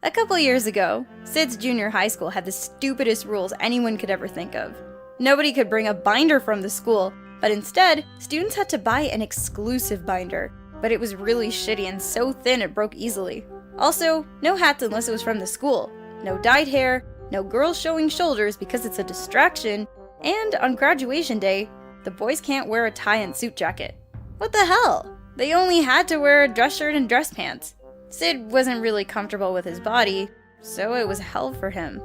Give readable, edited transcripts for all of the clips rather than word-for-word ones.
A couple years ago, Sid's junior high school had the stupidest rules anyone could ever think of. Nobody could bring a binder from the school, but instead, students had to buy an exclusive binder. But it was really shitty and so thin it broke easily. Also, no hats unless it was from the school, no dyed hair, no girls showing shoulders because it's a distraction, and on graduation day, the boys can't wear a tie and suit jacket. What the hell? They only had to wear a dress shirt and dress pants. Sid wasn't really comfortable with his body, so it was hell for him.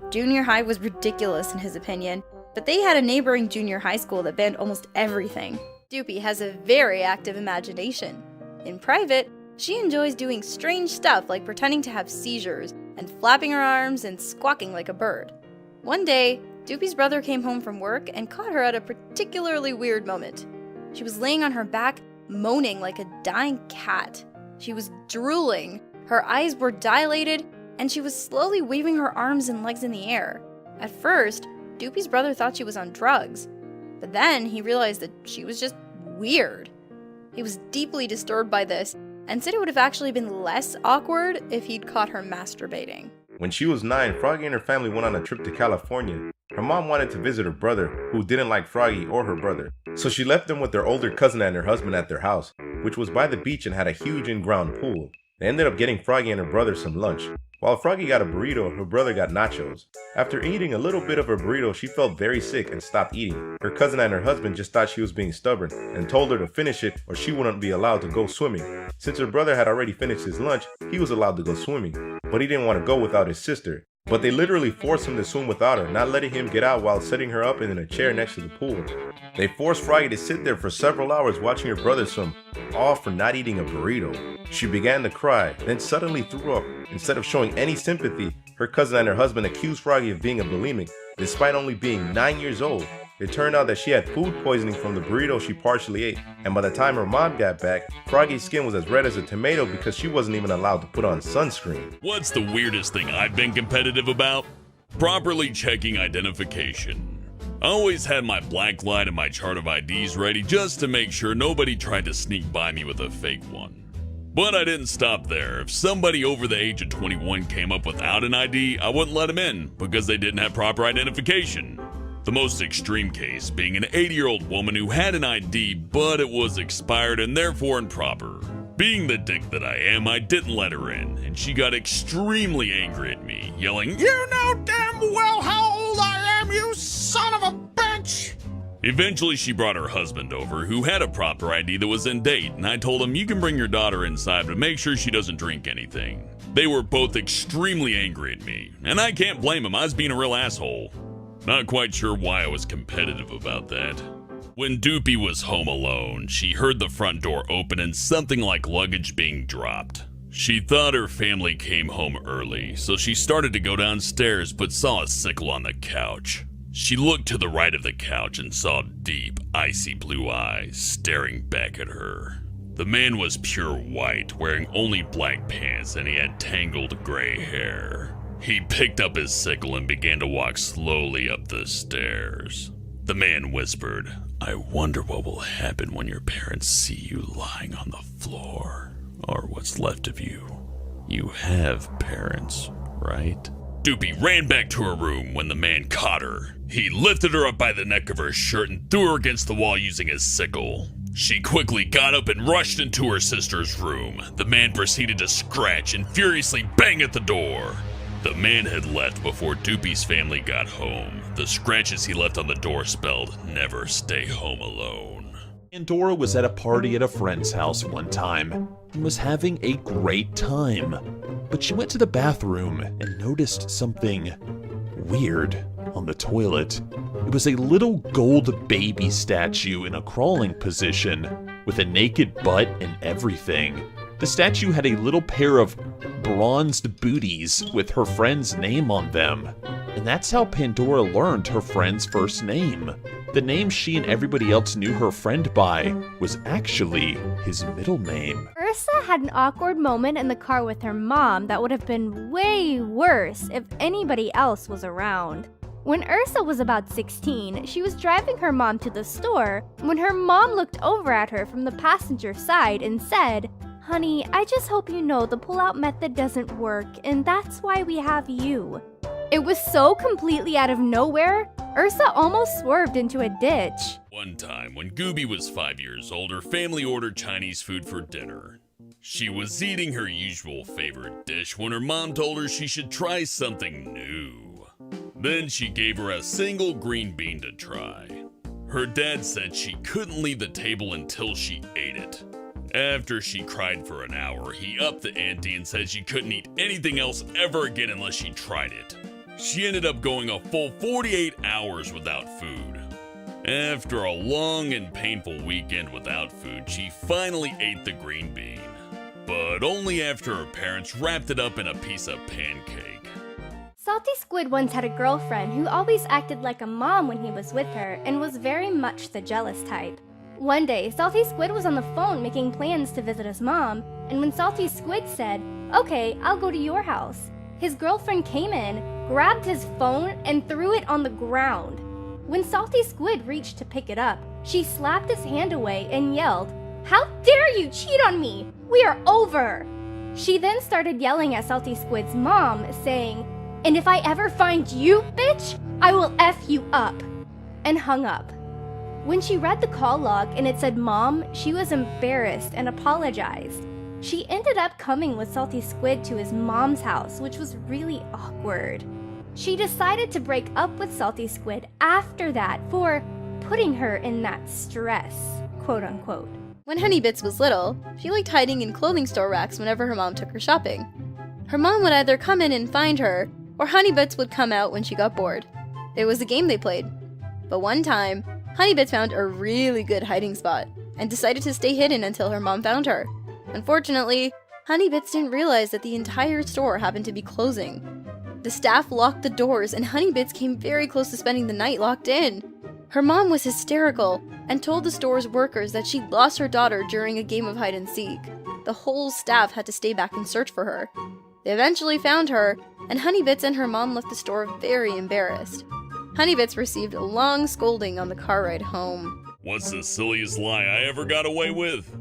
Junior high was ridiculous in his opinion, but they had a neighboring junior high school that banned almost everything. Doopy has a very active imagination. In private, she enjoys doing strange stuff like pretending to have seizures and flapping her arms and squawking like a bird. One day, Doopy's brother came home from work and caught her at a particularly weird moment. She was laying on her back, moaning like a dying cat. She was drooling, her eyes were dilated, and she was slowly waving her arms and legs in the air. At first, Doopy's brother thought she was on drugs, but then he realized that she was just weird. He was deeply disturbed by this, and said it would have actually been less awkward if he'd caught her masturbating. When she was 9, Froggy and her family went on a trip to California. Her mom wanted to visit her brother, who didn't like Froggy or her brother. So she left them with their older cousin and her husband at their house, which was by the beach and had a huge in-ground pool. They ended up getting Froggy and her brother some lunch. While Froggy got a burrito, her brother got nachos. After eating a little bit of her burrito, she felt very sick and stopped eating. Her cousin and her husband just thought she was being stubborn and told her to finish it or she wouldn't be allowed to go swimming. Since her brother had already finished his lunch, he was allowed to go swimming, but he didn't want to go without his sister. But they literally forced him to swim without her, not letting him get out while setting her up in a chair next to the pool. They forced Froggy to sit there for several hours watching her brother swim, all for not eating a burrito. She began to cry, then suddenly threw up. Instead of showing any sympathy, her cousin and her husband accused Froggy of being a bulimic, despite only being 9 years old. It turned out that she had food poisoning from the burrito she partially ate, and by the time her mom got back, Froggy's skin was as red as a tomato because she wasn't even allowed to put on sunscreen. What's the weirdest thing I've been competitive about? Properly checking identification. I always had my black line and my chart of IDs ready just to make sure nobody tried to sneak by me with a fake one. But I didn't stop there. If somebody over the age of 21 came up without an ID, I wouldn't let them in because they didn't have proper identification. The most extreme case being an 80-year-old woman who had an ID, but it was expired and therefore improper. Being the dick that I am, I didn't let her in, and she got extremely angry at me, yelling, "You know damn well how old I am, you son of a bitch!" Eventually, she brought her husband over, who had a proper ID that was in date, and I told him, "You can bring your daughter inside, but make sure she doesn't drink anything." They were both extremely angry at me, and I can't blame them, I was being a real asshole. Not quite sure why I was competitive about that. When Doopy was home alone, she heard the front door open and something like luggage being dropped. She thought her family came home early, so she started to go downstairs but saw a sickle on the couch. She looked to the right of the couch and saw deep, icy blue eyes staring back at her. The man was pure white, wearing only black pants, and he had tangled gray hair. He picked up his sickle and began to walk slowly up the stairs. The man whispered, "I wonder what will happen when your parents see you lying on the floor, or what's left of you. You have parents, right?" Doopy ran back to her room when the man caught her. He lifted her up by the neck of her shirt and threw her against the wall using his sickle. She quickly got up and rushed into her sister's room. The man proceeded to scratch and furiously bang at the door. The man had left before Doopy's family got home. The scratches he left on the door spelled, "Never stay home alone." Pandora was at a party at a friend's house one time and was having a great time. But she went to the bathroom and noticed something weird on the toilet. It was a little gold baby statue in a crawling position with a naked butt and everything. The statue had a little pair of bronzed booties with her friend's name on them. And that's how Pandora learned her friend's first name. The name she and everybody else knew her friend by was actually his middle name. Ursa had an awkward moment in the car with her mom that would have been way worse if anybody else was around. When Ursa was about 16, she was driving her mom to the store when her mom looked over at her from the passenger side and said, Honey, I just hope you know the pull-out method doesn't work, and that's why we have you. It was so completely out of nowhere, Ursa almost swerved into a ditch. One time, when Gooby was 5 years old, her family ordered Chinese food for dinner. She was eating her usual favorite dish when her mom told her she should try something new. Then she gave her a single green bean to try. Her dad said she couldn't leave the table until she ate it. After she cried for an hour, he upped the ante and said she couldn't eat anything else ever again unless she tried it. She ended up going a full 48 hours without food. After a long and painful weekend without food, she finally ate the green bean. But only after her parents wrapped it up in a piece of pancake. Salty Squid once had a girlfriend who always acted like a mom when he was with her and was very much the jealous type. One day, Salty Squid was on the phone making plans to visit his mom, and when Salty Squid said, "Okay, I'll go to your house," his girlfriend came in, grabbed his phone, and threw it on the ground. When Salty Squid reached to pick it up, she slapped his hand away and yelled, "How dare you cheat on me? We are over!" She then started yelling at Salty Squid's mom, saying, "And if I ever find you, bitch, I will F you up," and hung up. When she read the call log and it said Mom, she was embarrassed and apologized. She ended up coming with Salty Squid to his mom's house, which was really awkward. She decided to break up with Salty Squid after that for putting her in that stress, quote unquote. When Honeybits was little, she liked hiding in clothing store racks whenever her mom took her shopping. Her mom would either come in and find her, or Honeybits would come out when she got bored. It was a game they played. But one time, Honeybits found a really good hiding spot and decided to stay hidden until her mom found her. Unfortunately, Honeybits didn't realize that the entire store happened to be closing. The staff locked the doors and Honeybits came very close to spending the night locked in. Her mom was hysterical and told the store's workers that she lost her daughter during a game of hide and seek. The whole staff had to stay back and search for her. They eventually found her, and Honeybits and her mom left the store very embarrassed. Honeybits received a long scolding on the car ride home. What's the silliest lie I ever got away with?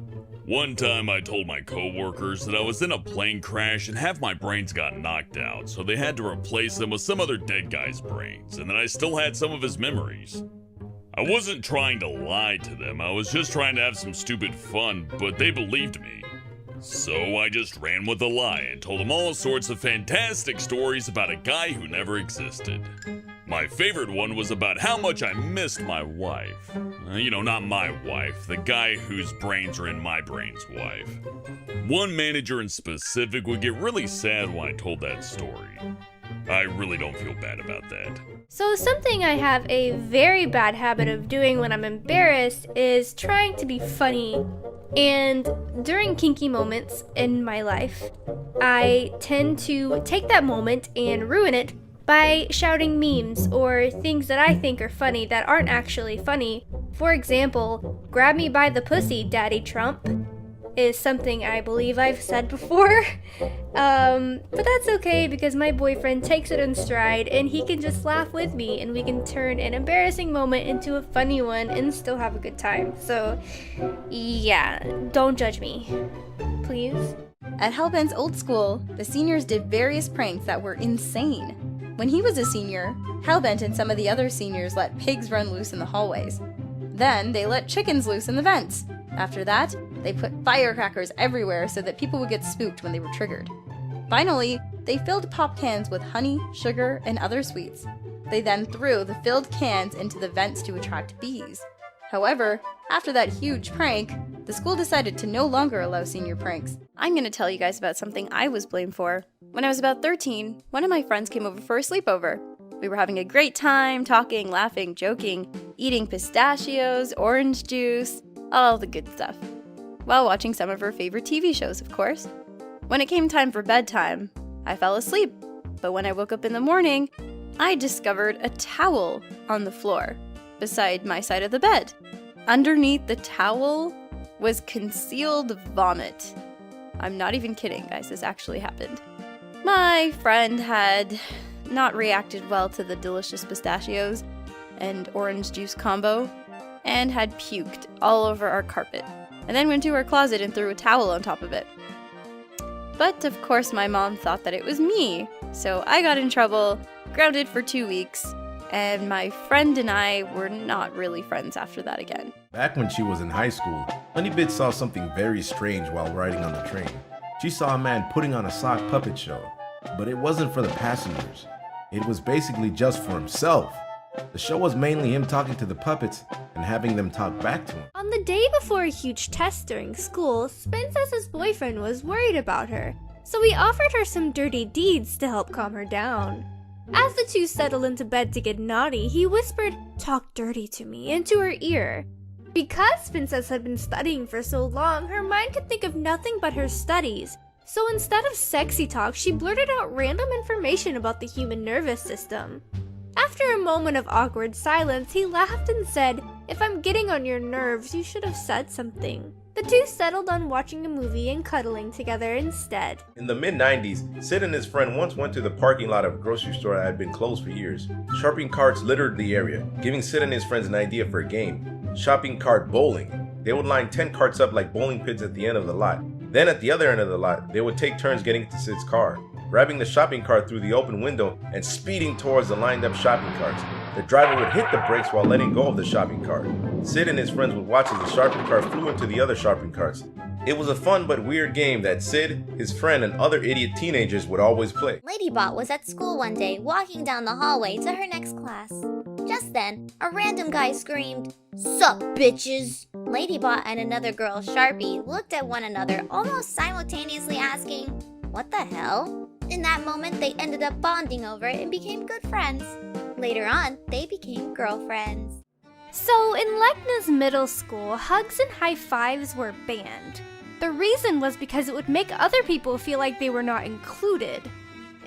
One time I told my coworkers that I was in a plane crash and half my brains got knocked out, so they had to replace them with some other dead guy's brains, and that I still had some of his memories. I wasn't trying to lie to them, I was just trying to have some stupid fun, but they believed me. So I just ran with the lie and told them all sorts of fantastic stories about a guy who never existed. My favorite one was about how much I missed my wife. Not my wife, the guy whose brains are in my brain's wife. One manager in specific would get really sad when I told that story. I really don't feel bad about that. So something I have a very bad habit of doing when I'm embarrassed is trying to be funny. And during kinky moments in my life, I tend to take that moment and ruin it by shouting memes or things that I think are funny that aren't actually funny. For example, "Grab me by the pussy, Daddy Trump," is something I believe I've said before. But that's okay because my boyfriend takes it in stride and he can just laugh with me and we can turn an embarrassing moment into a funny one and still have a good time. So yeah, don't judge me, please. At Hellbent's old school, the seniors did various pranks that were insane. When he was a senior, Hellbent and some of the other seniors let pigs run loose in the hallways. Then they let chickens loose in the vents. After that, they put firecrackers everywhere so that people would get spooked when they were triggered. Finally, they filled pop cans with honey, sugar, and other sweets. They then threw the filled cans into the vents to attract bees. However, after that huge prank, the school decided to no longer allow senior pranks. I'm going to tell you guys about something I was blamed for. When I was about 13, one of my friends came over for a sleepover. We were having a great time, talking, laughing, joking, eating pistachios, orange juice, all the good stuff, while watching some of her favorite TV shows, of course. When it came time for bedtime, I fell asleep, but when I woke up in the morning, I discovered a towel on the floor beside my side of the bed. Underneath the towel was concealed vomit. I'm not even kidding, guys, this actually happened. My friend had not reacted well to the delicious pistachios and orange juice combo and had puked all over our carpet. and then went to her closet and threw a towel on top of it. But of course my mom thought that it was me, so I got in trouble, grounded for 2 weeks, and my friend and I were not really friends after that again. Back when she was in high school, Honeybit saw something very strange while riding on the train. She saw a man putting on a sock puppet show, but it wasn't for the passengers. It was basically just for himself. The show was mainly him talking to the puppets and having them talk back to him. On the day before a huge test during school, Princess's boyfriend was worried about her, so he offered her some dirty deeds to help calm her down. As the two settled into bed to get naughty, he whispered, "Talk dirty to me," into her ear. Because Princess had been studying for so long, her mind could think of nothing but her studies. So instead of sexy talk, she blurted out random information about the human nervous system. After a moment of awkward silence, he laughed and said, "If I'm getting on your nerves, you should have said something." The two settled on watching a movie and cuddling together instead. In the mid-90s, Sid and his friend once went to the parking lot of a grocery store that had been closed for years. Shopping carts littered the area, giving Sid and his friends an idea for a game. Shopping cart bowling. They would line 10 carts up like bowling pins at the end of the lot. Then at the other end of the lot, they would take turns getting into Sid's car, grabbing the shopping cart through the open window and speeding towards the lined up shopping carts. The driver would hit the brakes while letting go of the shopping cart. Sid and his friends would watch as the shopping cart flew into the other shopping carts. It was a fun but weird game that Sid, his friend, and other idiot teenagers would always play. Ladybot was at school one day, walking down the hallway to her next class. Just then, a random guy screamed, "Sup, bitches!" Ladybot and another girl, Sharpie, looked at one another, almost simultaneously asking, "What the hell?" In that moment, they ended up bonding over it and became good friends. Later on, they became girlfriends. So, in Legna's middle school, hugs and high fives were banned. The reason was because it would make other people feel like they were not included.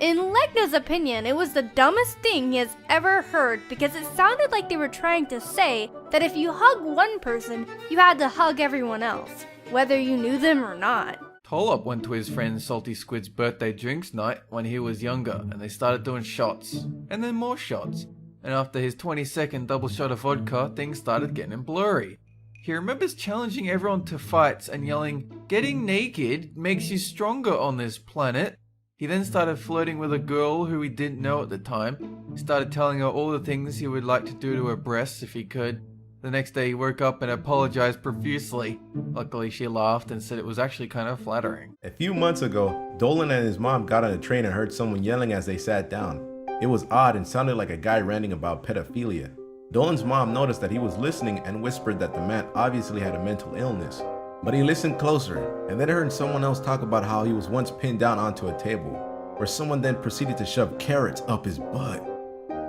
In Legna's opinion, it was the dumbest thing he has ever heard because it sounded like they were trying to say that if you hug one person, you had to hug everyone else, whether you knew them or not. Tolop went to his friend Salty Squid's birthday drinks night when he was younger, and they started doing shots, and then more shots. And after his 20-second double shot of vodka, things started getting blurry. He remembers challenging everyone to fights and yelling, "Getting naked makes you stronger on this planet." He then started flirting with a girl who he didn't know at the time. He started telling her all the things he would like to do to her breasts if he could. The next day he woke up and apologized profusely. Luckily she laughed and said it was actually kind of flattering. A few months ago, Dolan and his mom got on a train and heard someone yelling as they sat down. It was odd and sounded like a guy ranting about pedophilia. Dolan's mom noticed that he was listening and whispered that the man obviously had a mental illness. But he listened closer and then heard someone else talk about how he was once pinned down onto a table, where someone then proceeded to shove carrots up his butt.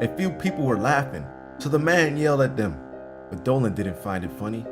A few people were laughing, so the man yelled at them. But Dolan didn't find it funny.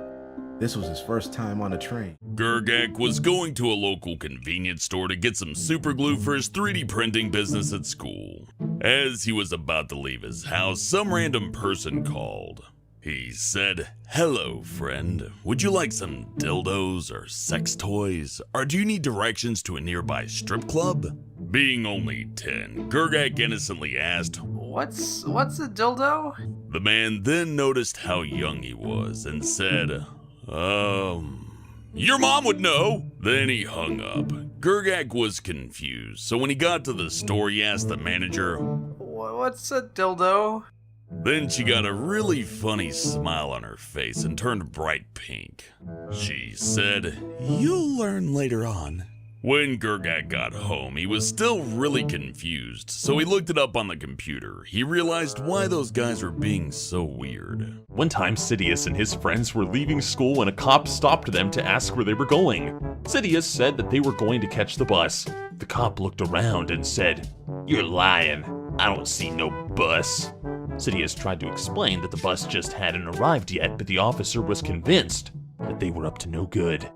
This was his first time on a train. Gergak was going to a local convenience store to get some super glue for his 3D printing business at school. As he was about to leave his house, some random person called. He said, "Hello, friend. Would you like some dildos or sex toys? Or do you need directions to a nearby strip club?" Being only 10, Gergak innocently asked, What's a dildo? The man then noticed how young he was and said, your mom would know. Then he hung up. Gergak was confused, so when he got to the store, he asked the manager, What's a dildo? Then she got a really funny smile on her face and turned bright pink. She said, "You'll learn later on." When Gergak got home, he was still really confused, so he looked it up on the computer. He realized why those guys were being so weird. One time, Sidious and his friends were leaving school when a cop stopped them to ask where they were going. Sidious said that they were going to catch the bus. The cop looked around and said, "You're lying. I don't see no bus." Sidious tried to explain that the bus just hadn't arrived yet, but the officer was convinced that they were up to no good.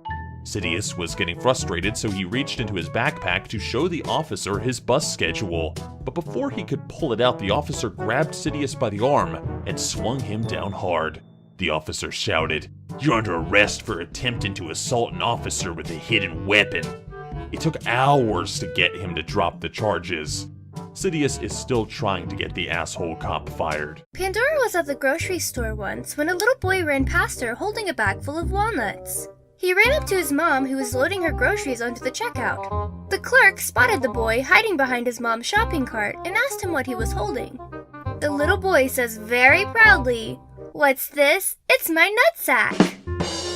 Sidious was getting frustrated, so he reached into his backpack to show the officer his bus schedule. But before he could pull it out, the officer grabbed Sidious by the arm and swung him down hard. The officer shouted, "You're under arrest for attempting to assault an officer with a hidden weapon." It took hours to get him to drop the charges. Sidious is still trying to get the asshole cop fired. Pandora was at the grocery store once when a little boy ran past her holding a bag full of walnuts. He ran up to his mom, who was loading her groceries onto the checkout. The clerk spotted the boy hiding behind his mom's shopping cart and asked him what he was holding. The little boy says very proudly, "What's this? It's my nutsack."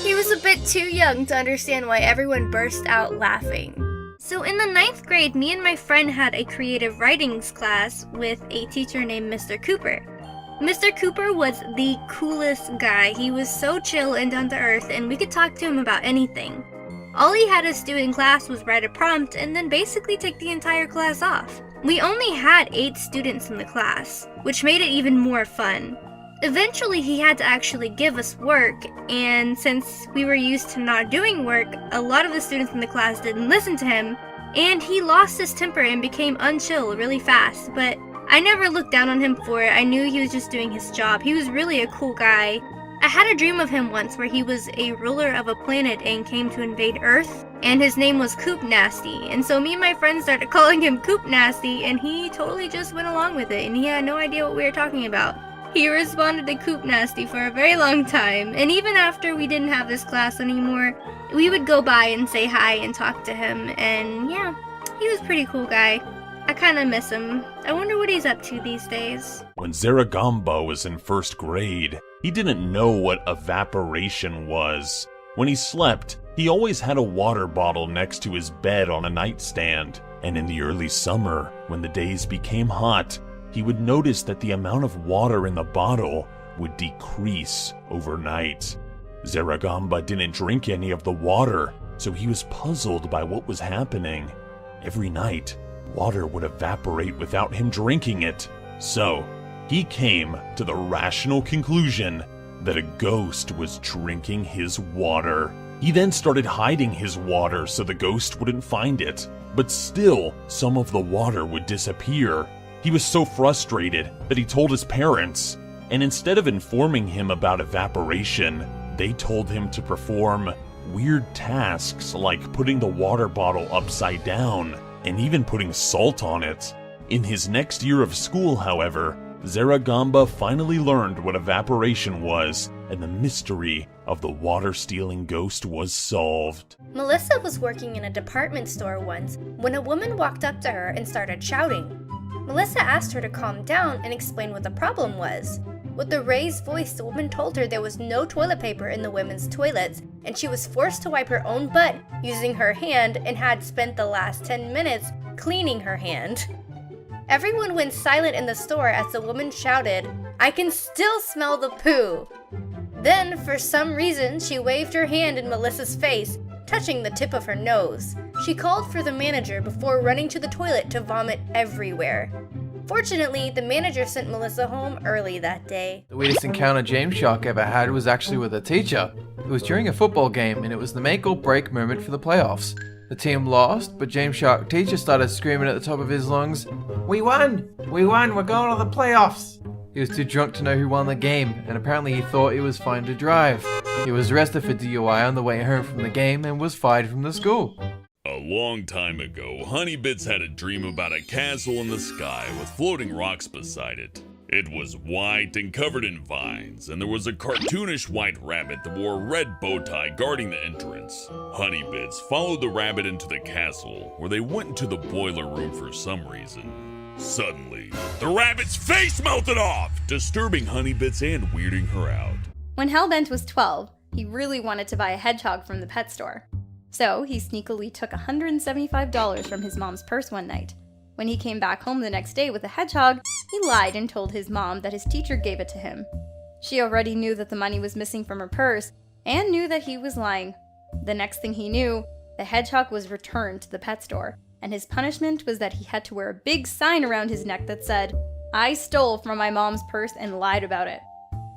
He was a bit too young to understand why everyone burst out laughing. So in the 9th grade, me and my friend had a creative writings class with a teacher named Mr. Cooper. Mr. Cooper was the coolest guy. He was so chill and down to earth, and we could talk to him about anything. All he had us do in class was write a prompt and then basically take the entire class off. We only had 8 students in the class, which made it even more fun. Eventually, he had to actually give us work, and since we were used to not doing work, a lot of the students in the class didn't listen to him, and he lost his temper and became unchill really fast, but I never looked down on him for it. I knew he was just doing his job. He was really a cool guy. I had a dream of him once where he was a ruler of a planet and came to invade Earth, and his name was Coop Nasty, and so me and my friends started calling him Coop Nasty, and he totally just went along with it, and he had no idea what we were talking about. He responded to Coop Nasty for a very long time, and even after we didn't have this class anymore, we would go by and say hi and talk to him, and yeah, he was a pretty cool guy. I kinda miss him. I wonder what he's up to these days. When Zaragamba was in 1st grade, he didn't know what evaporation was. When he slept, he always had a water bottle next to his bed on a nightstand. And in the early summer, when the days became hot, he would notice that the amount of water in the bottle would decrease overnight. Zaragamba didn't drink any of the water, so he was puzzled by what was happening. Every night, water would evaporate without him drinking it. So, he came to the rational conclusion that a ghost was drinking his water. He then started hiding his water so the ghost wouldn't find it, but still, some of the water would disappear. He was so frustrated that he told his parents, and instead of informing him about evaporation, they told him to perform weird tasks like putting the water bottle upside down and even putting salt on it. In his next year of school, however, Zaragamba finally learned what evaporation was, and the mystery of the water-stealing ghost was solved. Melissa was working in a department store once when a woman walked up to her and started shouting. Melissa asked her to calm down and explain what the problem was. With a raised voice, the woman told her there was no toilet paper in the women's toilets, and she was forced to wipe her own butt using her hand and had spent the last 10 minutes cleaning her hand. Everyone went silent in the store as the woman shouted, "I can still smell the poo!" Then, for some reason, she waved her hand in Melissa's face, touching the tip of her nose. She called for the manager before running to the toilet to vomit everywhere. Fortunately, the manager sent Melissa home early that day. The weirdest encounter James Shark ever had was actually with a teacher. It was during a football game, and it was the make or break moment for the playoffs. The team lost, but James Shark teacher started screaming at the top of his lungs, "We won! We won! We're going to the playoffs!" He was too drunk to know who won the game, and apparently he thought he was fine to drive. He was arrested for DUI on the way home from the game and was fired from the school. A long time ago, Honeybits had a dream about a castle in the sky with floating rocks beside it. It was white and covered in vines, and there was a cartoonish white rabbit that wore a red bow tie guarding the entrance. Honeybits followed the rabbit into the castle, where they went into the boiler room for some reason. Suddenly, the rabbit's face melted off, disturbing Honeybits and weirding her out. When Hellbent was 12, he really wanted to buy a hedgehog from the pet store. So he sneakily took $175 from his mom's purse one night. When he came back home the next day with a hedgehog, he lied and told his mom that his teacher gave it to him. She already knew that the money was missing from her purse and knew that he was lying. The next thing he knew, the hedgehog was returned to the pet store, and his punishment was that he had to wear a big sign around his neck that said, "I stole from my mom's purse and lied about it."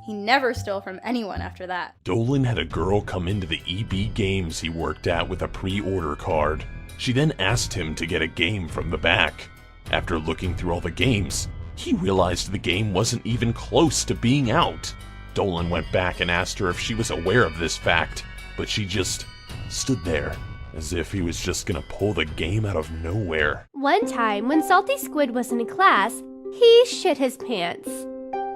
He never stole from anyone after that. Dolan had a girl come into the EB Games he worked at with a pre-order card. She then asked him to get a game from the back. After looking through all the games, he realized the game wasn't even close to being out. Dolan went back and asked her if she was aware of this fact, but she just stood there, as if he was just gonna pull the game out of nowhere. One time, when Salty Squid was in class, he shit his pants.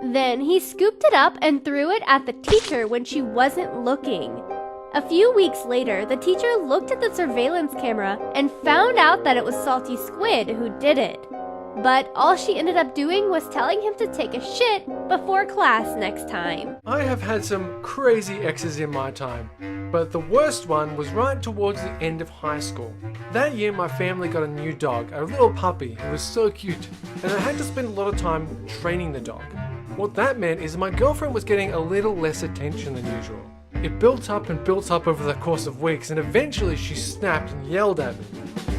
Then he scooped it up and threw it at the teacher when she wasn't looking. A few weeks later, the teacher looked at the surveillance camera and found out that it was Salty Squid who did it. But all she ended up doing was telling him to take a shit before class next time. I have had some crazy exes in my time, but the worst one was right towards the end of high school. That year my family got a new dog, a little puppy who was so cute, and I had to spend a lot of time training the dog. What that meant is my girlfriend was getting a little less attention than usual. It built up and built up over the course of weeks, and eventually she snapped and yelled at me.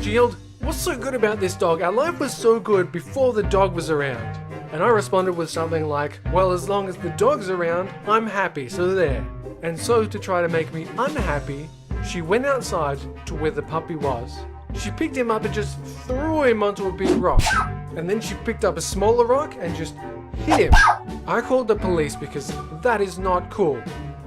She yelled, "What's so good about this dog? Our life was so good before the dog was around." And I responded with something like, "Well, as long as the dog's around, I'm happy, so there." And so to try to make me unhappy, she went outside to where the puppy was. She picked him up and just threw him onto a big rock. And then she picked up a smaller rock and just hit him. I called the police because that is not cool.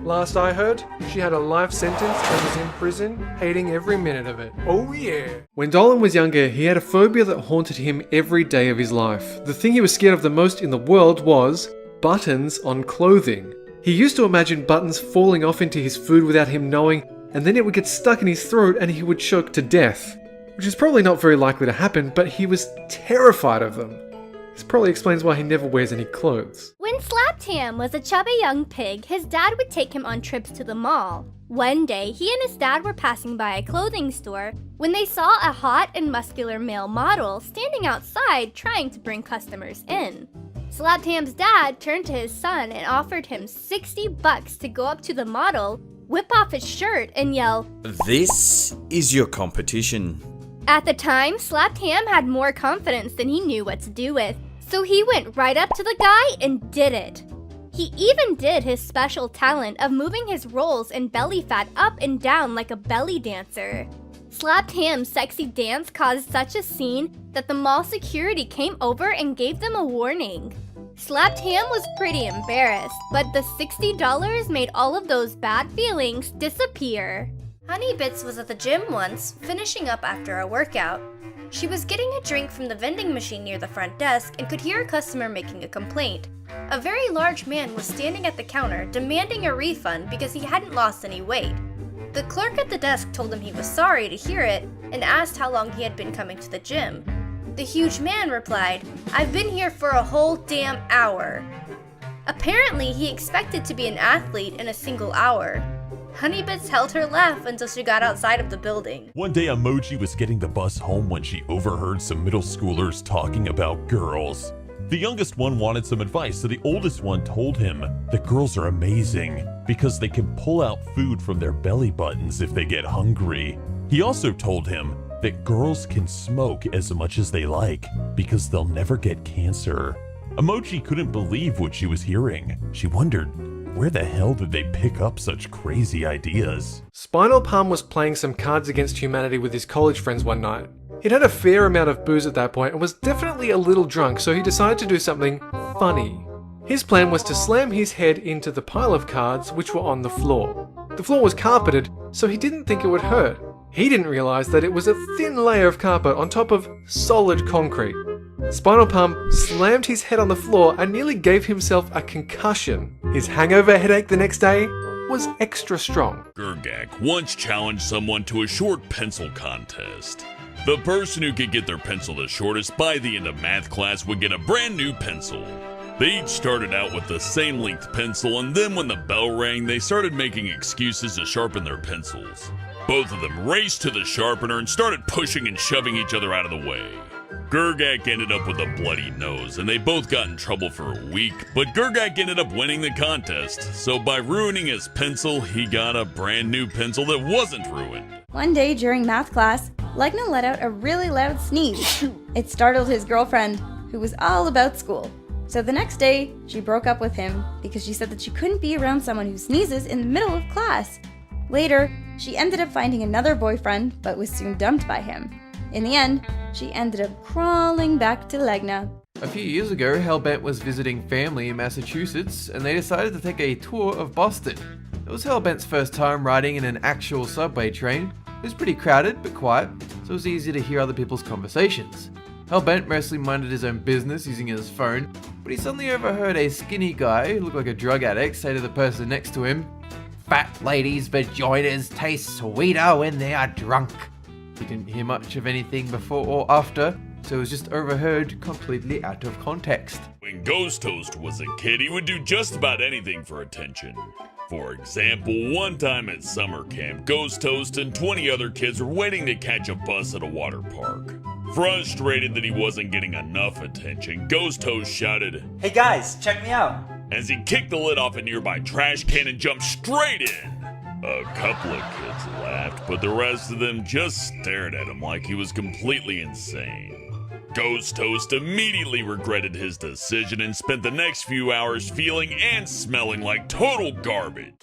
Last I heard, she had a life sentence and was in prison, hating every minute of it. Oh yeah! When Dolan was younger, he had a phobia that haunted him every day of his life. The thing he was scared of the most in the world was buttons on clothing. He used to imagine buttons falling off into his food without him knowing, and then it would get stuck in his throat and he would choke to death. Which is probably not very likely to happen, but he was terrified of them. This probably explains why he never wears any clothes. When Slaptam was a chubby young pig, his dad would take him on trips to the mall. One day, he and his dad were passing by a clothing store when they saw a hot and muscular male model standing outside trying to bring customers in. Slaptam's dad turned to his son and offered him $60 to go up to the model, whip off his shirt, and yell, "This is your competition." At the time, Slaptam had more confidence than he knew what to do with, so he went right up to the guy and did it. He even did his special talent of moving his rolls and belly fat up and down like a belly dancer. Slaptam's sexy dance caused such a scene that the mall security came over and gave them a warning. Slaptam was pretty embarrassed, but the $60 made all of those bad feelings disappear. Honeybits was at the gym once, finishing up after a workout. She was getting a drink from the vending machine near the front desk and could hear a customer making a complaint. A very large man was standing at the counter demanding a refund because he hadn't lost any weight. The clerk at the desk told him he was sorry to hear it and asked how long he had been coming to the gym. The huge man replied, "I've been here for a whole damn hour." Apparently, he expected to be an athlete in a single hour. Honeybits held her laugh until she got outside of the building. One day, Emoji was getting the bus home when she overheard some middle schoolers talking about girls. The youngest one wanted some advice, so the oldest one told him that girls are amazing because they can pull out food from their belly buttons if they get hungry. He also told him that girls can smoke as much as they like because they'll never get cancer. Emoji couldn't believe what she was hearing. She wondered, where the hell did they pick up such crazy ideas? Spinal Palm was playing some Cards Against Humanity with his college friends one night. He'd had a fair amount of booze at that point and was definitely a little drunk, so he decided to do something funny. His plan was to slam his head into the pile of cards which were on the floor. The floor was carpeted, so he didn't think it would hurt. He didn't realize that it was a thin layer of carpet on top of solid concrete. Spinal Palm slammed his head on the floor and nearly gave himself a concussion. His hangover headache the next day was extra strong. Gergak once challenged someone to a short pencil contest. The person who could get their pencil the shortest by the end of math class would get a brand new pencil. They each started out with the same length pencil, and then when the bell rang, they started making excuses to sharpen their pencils. Both of them raced to the sharpener and started pushing and shoving each other out of the way. Gergak ended up with a bloody nose, and they both got in trouble for a week, but Gergak ended up winning the contest, so by ruining his pencil, he got a brand new pencil that wasn't ruined. One day during math class, Legna let out a really loud sneeze. It startled his girlfriend, who was all about school. So the next day, she broke up with him because she said that she couldn't be around someone who sneezes in the middle of class. Later, she ended up finding another boyfriend, but was soon dumped by him. In the end, she ended up crawling back to Legna. A few years ago, Hellbent was visiting family in Massachusetts, and they decided to take a tour of Boston. It was Hellbent's first time riding in an actual subway train. It was pretty crowded, but quiet, so it was easy to hear other people's conversations. Hellbent mostly minded his own business using his phone, but he suddenly overheard a skinny guy who looked like a drug addict say to the person next to him, fat ladies' vaginas taste sweeter when they are drunk. He didn't hear much of anything before or after, so it was just overheard completely out of context. When Ghost Toast was a kid, he would do just about anything for attention. For example, one time at summer camp, Ghost Toast and 20 other kids were waiting to catch a bus at a water park. Frustrated that he wasn't getting enough attention, Ghost Toast shouted, "Hey guys, check me out!" as he kicked the lid off a nearby trash can and jumped straight in. A couple of kids laughed, but the rest of them just stared at him like he was completely insane. Ghost Toast immediately regretted his decision and spent the next few hours feeling and smelling like total garbage.